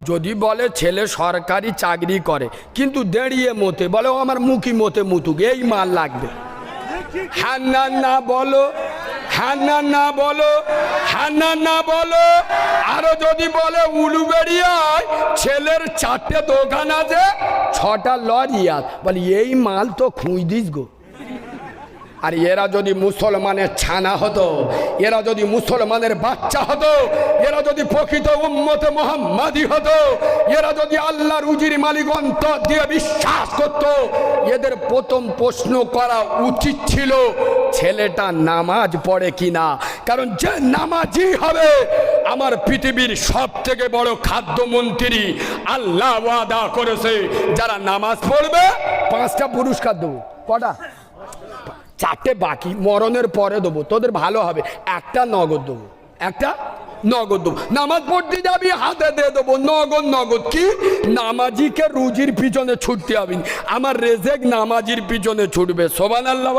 যদি বলে ছেলে সরকারি চাকরি করে কিন্তু দাঁড়িয়ে মতে বলে ও আমার মুখি মতে মুতুক, এই মাল লাগবে। হ্যাঁ না না বলো, হ্যাঁ না না বলো, হ্যাঁ না না বলো। আরো যদি বলে উলুবেড়িয়ায় ছেলের 4টে দোকান আছে, 6টা লরি আছে, বলে এই মাল তো খুঁজ দিস গো। আর এরা যদি মুসলমানের ছানা হতো, এরা যদি মুসলমানের বাচ্চা হতো, এরা যদি প্রকৃত উম্মতে মুহাম্মাদি হতো, এরা যদি আল্লাহর উজির মালিক অন্তর দিয়ে বিশ্বাস করত, এদের প্রথম প্রশ্ন করা উচিত ছিল ছেলেটা নামাজ পড়ে কিনা। কারণ যে নামাজি হবে, আমার পৃথিবীর সব থেকে বড় খাদ্যমন্ত্রী আল্লাহ ওয়াদা করেছে যারা নামাজ পড়বে 5টা পুরস্কার দেবো। কটা? 4টে বাকি মরণের পরে দেবো, তোদের ভালো হবে। একটা নগদ দেবো, একটা নগদ দেবো। নামাজ পড়তে যাবি, হাতে দিয়ে দেবো নগদ। নগদ কি? নামাজিকে রুজির পিছনে ছুটতে হবে, আমার রেজেক নামাজির পিছনে ছুটবে। সুবহানাল্লাহ।